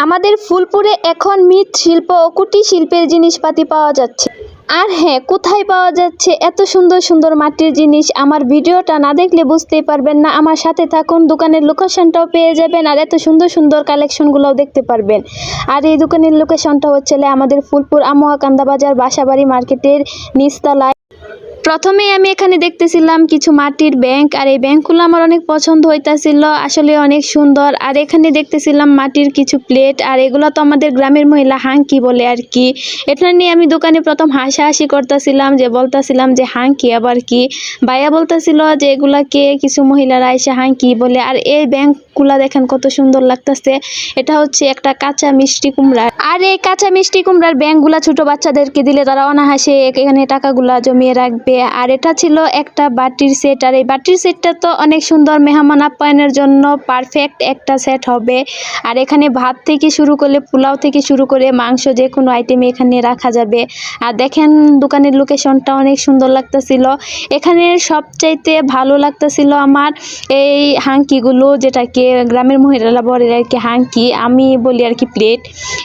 আমাদের ফুলপুরে এখন মৃৎ শিল্প ও কুটির শিল্পের জিনিসপাতি পাওয়া যাচ্ছে। আর হ্যাঁ, কোথায় পাওয়া যাচ্ছে এত সুন্দর সুন্দর মাটির জিনিস? আমার ভিডিওটা না দেখলে বুঝতেই পারবেন না। আমার সাথে থাকুন, দোকানের লোকেশনটাও পেয়ে যাবেন আর এত সুন্দর সুন্দর কালেকশনগুলোও দেখতে পারবেন। আর এই দোকানের লোকেশনটা হচ্ছে আমাদের ফুলপুর আমুয়াকান্দা বাজার বাসাবাড়ি মার্কেটের নিচতলায়। প্রথমে আমি এখানে দেখতেছিলাম কিছু মাটির ব্যাংক, আর এই ব্যাংকগুলো আমার অনেক পছন্দ হইতাছিল, আসলে অনেক সুন্দর। আর এখানে দেখতেছিলাম মাটির কিছু প্লেট, আর এগুলো তো আমাদের গ্রামের মহিলা হাঙ্কি বলে আর কি। এটা নিয়ে আমি দোকানে প্রথম হাসাহাসি করতেছিলাম, যে বলতেছিলাম যে হাঙ্কি আবার কি। ভাইয়া বলতেছিল যে এগুলাকে কিছু মহিলারা এসে হাঙ্কি বলে। আর এই ব্যাংকগুলা দেখেন কত সুন্দর লাগতেছে। এটা হচ্ছে একটা কাঁচা মিষ্টি কুমড়া, আর এই কাঁচা মিষ্টি কুমড়ার ব্যাংকগুলা ছোট বাচ্চাদেরকে দিলে তারা অনাহাসে এখানে টাকাগুলা জমিয়ে রাখবে। আর এটা ছিল একটা বাটির সেট, আর এই বাটির সেটটা তো অনেক সুন্দর, মেহমান আপ্যায়নের জন্য পারফেক্ট একটা সেট হবে। আর এখানে ভাত থেকে শুরু করলে পোলাও থেকে শুরু করে মাংস যে কোনো আইটেম এখানে রাখা যাবে। আর দেখেন দোকানের লোকেশনটা অনেক সুন্দর লাগতেছিল। এখানে সবচাইতে ভালো লাগতেছিল আমার এই হাঙ্কিগুলো, যেটাকে গ্রামের মহিলারা বলে আর কি হাঙ্কি, আমি বলি আর কি প্লেট।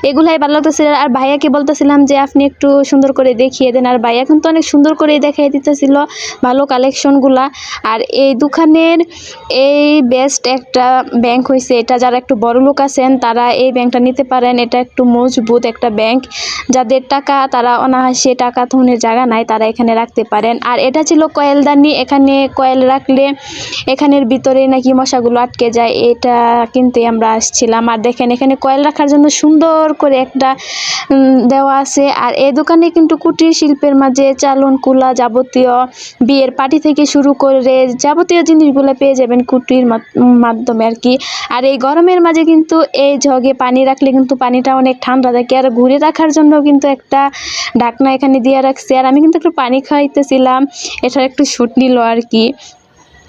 এগুলাই ভালো লাগতেছিল। আর ভাইয়াকে বলতেছিলাম যে আপনি একটু সুন্দর করে দেখিয়ে দেন, আর ভাইয়া কিন্তু অনেক সুন্দর করে দেখিয়ে দিতেছিল ভালো কালেকশনগুলা। আর এই দোকানের এই বেস্ট একটা ব্যাংক হয়েছে এটা, যারা একটু বড় লোক আছেন তারা এই ব্যাংকটা নিতে পারেন। এটা একটু মজবুত একটা ব্যাংক, যাদের টাকা তারা অনায়াসে টাকা থনের জায়গা নাই তারা এখানে রাখতে পারেন। আর এটা ছিল কয়েলদানি, এখানে কয়েল রাখলে এখানের ভিতরে নাকি মশাগুলো আটকে যায়, এটা কিন্তু আমরা আসছিলাম। আর দেখেন এখানে কয়েল রাখার জন্য সুন্দর করে একটা দেওয়া আছে। আর এই দোকানে কিন্তু কুটির শিল্পের মাঝে চালন কুলা যাবতীয় বিয়ের পার্টি থেকে শুরু করে যাবতীয় জিনিসগুলো পেয়ে যাবেন কুটির মাধ্যমে আর কি। আর এই গরমের মাঝে কিন্তু এই জগে পানি রাখলে কিন্তু পানিটা অনেক ঠান্ডা থাকে। আর ঘুরে রাখার জন্য কিন্তু একটা ঢাকনা এখানে দিয়ে রাখছে। আর আমি কিন্তু একটু পানি খাইতেছিলাম, এটার একটু শুট নিল আর কি।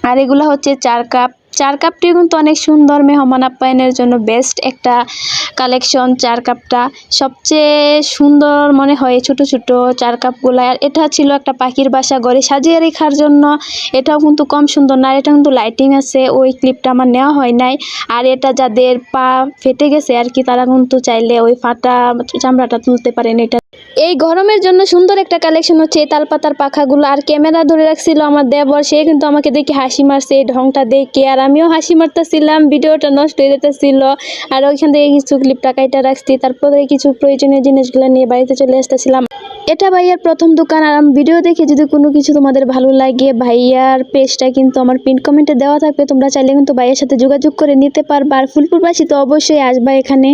আর এগুলো হচ্ছে 4 কাপ। 4 কাপটিও কিন্তু অনেক সুন্দর, মেহমান আপ্যায়নের জন্য বেস্ট একটা কালেকশন। 4 কাপটা সবচেয়ে সুন্দর মনে হয় ছোট ছোট 4 কাপগুলো। আর এটা ছিল একটা পাখির বাসা, ঘরে সাজিয়ে রাখার জন্য। এটাও কিন্তু কম সুন্দর না, এটা কিন্তু লাইটিং আছে, ওই ক্লিপটা আমার নেওয়া হয় নাই। আর এটা যাদের পা ফেটে গেছে আর কি, তারা কিন্তু চাইলে ওই ফাটা চামড়াটা তুলতে পারেন। এটা এই গরমের জন্য সুন্দর একটা কালেকশন হচ্ছে এই তালপাতার পাখাগুলো। আর ক্যামেরা ধরে রাখছিল আমার দেবর, সে কিন্তু আমাকে দেখে হাসি মারছে এই ঢংটা দেখে, আর আমিও হাসি মারতেছিলাম, ভিডিওটা নষ্ট হয়ে যেতেছিল। আর ওইখান থেকে কিছু ক্লিপটা কাইটা রাখছি, তারপরে কিছু প্রয়োজনীয় জিনিসগুলো নিয়ে বাড়িতে চলে আসতেছিলাম। এটা ভাইয়ার প্রথম দোকান। আর আমি ভিডিও দেখে যদি কোনো কিছু তোমাদের ভালো লাগে, ভাইয়ার পেজটা কিন্তু আমার পিন কমেন্টে দেওয়া থাকবে, তোমরা চাইলে কিন্তু ভাইয়ের সাথে যোগাযোগ করে নিতে পারবা। আর ফুলপুরবাসী তো অবশ্যই আসবা এখানে।